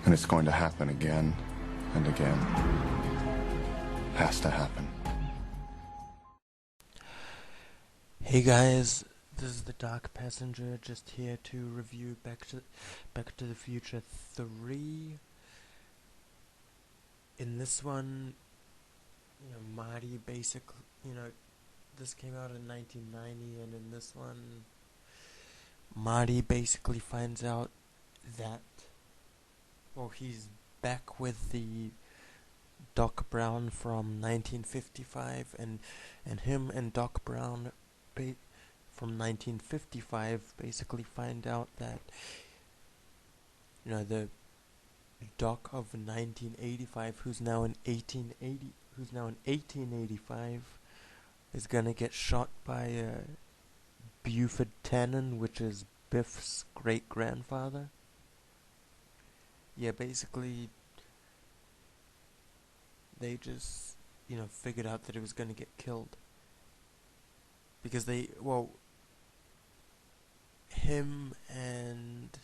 And it's going to happen again and again. Has to happen. Hey guys, this is the Dark Passenger, just here to review Back to the Future 3. In this one, Marty basically, this came out in 1990, and in this one, Marty basically finds out that, he's back with the Doc Brown from 1955, and him and Doc Brown from 1955 basically find out that the Doc of 1985, who's now in 1885, is gonna get shot by Buford Tannen, which is Biff's great grandfather. Yeah, basically they just figured out that he was gonna get killed because him and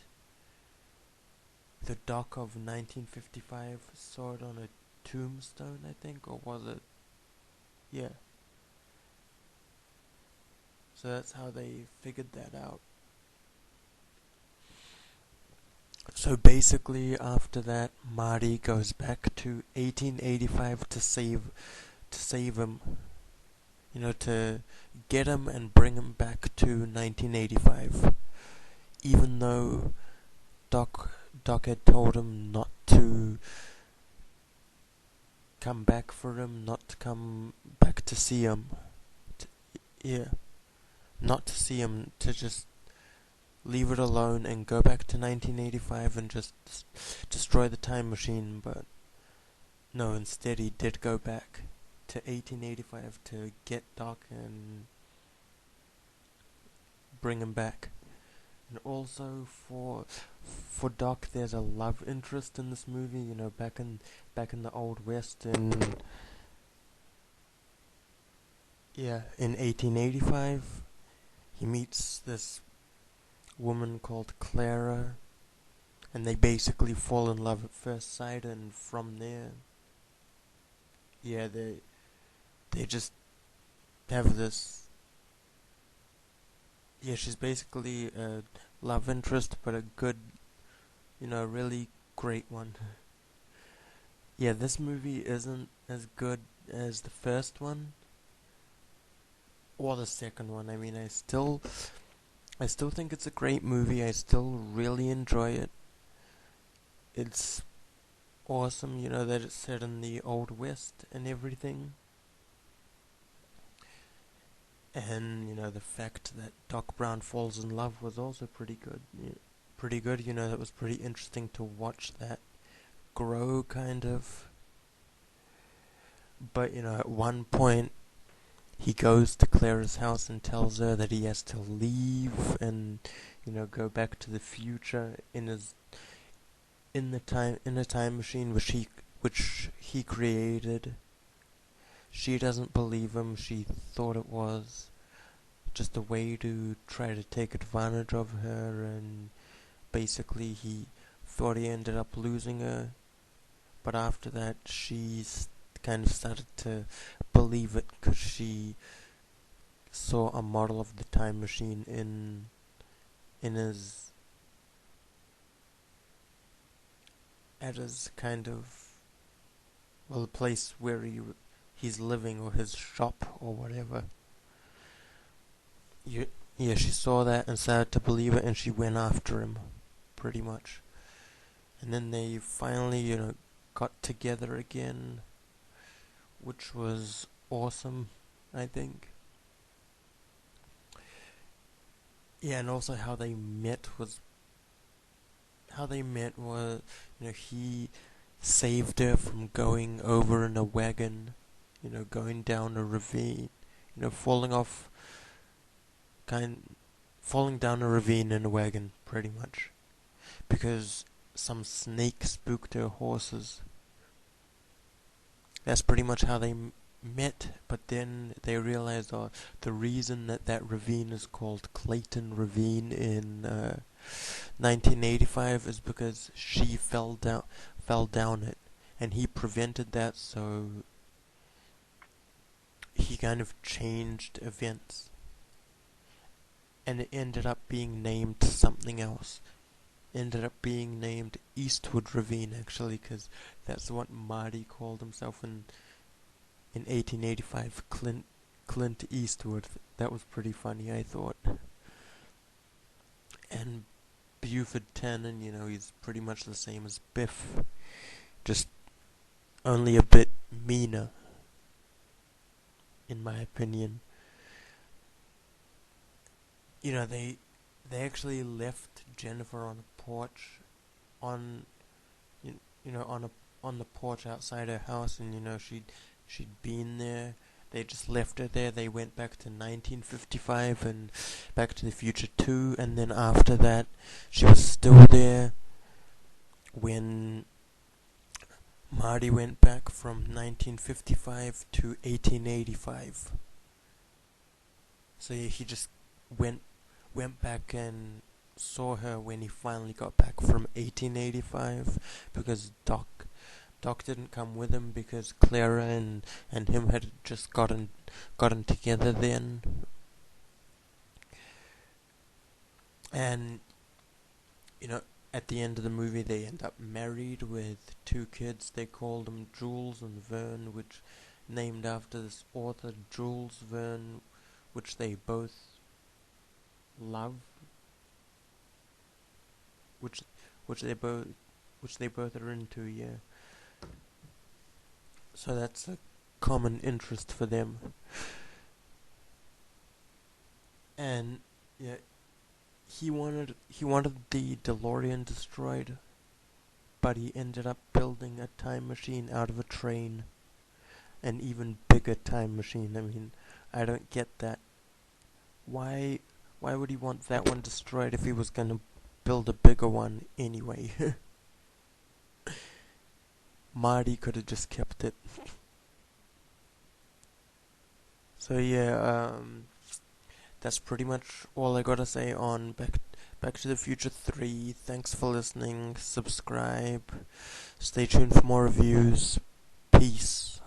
the Doc of 1955 saw it on a tombstone, I think, or was it? Yeah. So that's how they figured that out. So basically, after that, Marty goes back to 1885 to save him. To get him and bring him back to 1985. Even though Doc had told him not to come back for him, not to come back to see him. Not to see him, to just leave it alone and go back to 1985 and just destroy the time machine. But no, instead he did go back to 1885 to get Doc and bring him back. And also for Doc, there's a love interest in this movie. Back in the Old West, in 1885, he meets this woman called Clara, and they basically fall in love at first sight. And from there, they just have this. Yeah, she's basically a love interest, but a good, really great one. Yeah, this movie isn't as good as the first one or the second one. I mean, I still think it's a great movie. I still really enjoy it. It's awesome, that it's set in the Old West and everything. And, the fact that Doc Brown falls in love was also pretty good. That was pretty interesting to watch that grow, kind of. But, at one point, he goes to Clara's house and tells her that he has to leave and, go back to the future in a time machine which he created. She doesn't believe him. She thought it was just a way to try to take advantage of her, and basically he thought he ended up losing her. But after that, she kind of started to believe it, because she saw a model of the time machine in his kind of, the place where he's living, or his shop, or whatever. She saw that and started to believe it, and she went after him, pretty much. And then they finally, got together again, which was awesome, I think. Yeah, and also how they met was, he saved her from going over in a wagon, going down a ravine, falling down a ravine in a wagon, pretty much, because some snake spooked her horses. That's pretty much how they met, but then they realized the reason that ravine is called Clayton Ravine in 1985 is because she fell down it, and he prevented that, so he kind of changed events, and it ended up being named something else. Ended up being named Eastwood Ravine, actually, because that's what Marty called himself in 1885. Clint Eastwood. That was pretty funny, I thought. And Buford Tannen, he's pretty much the same as Biff, just only a bit meaner, in my opinion. They actually left Jennifer on a porch, on on the porch outside her house, and she'd been there. They just left her there. They went back to 1955 and Back to the Future 2, and then after that, she was still there when Marty went back from 1955 to 1885. So yeah, he just went back and saw her when he finally got back from 1885, because Doc didn't come with him because Clara and him had just gotten together then. And at the end of the movie they end up married with 2 kids. They called them Jules and Vern, which named after this author Jules Verne, which they both love, which they both are into, yeah. So that's a common interest for them. And yeah, he wanted the DeLorean destroyed, but he ended up building a time machine out of a train. An even bigger time machine. I mean, I don't get that. Why would he want that one destroyed if he was gonna build a bigger one anyway? Marty could have just kept it. So yeah, that's pretty much all I gotta say on Back to the Future 3. Thanks for listening. Subscribe. Stay tuned for more reviews. Peace.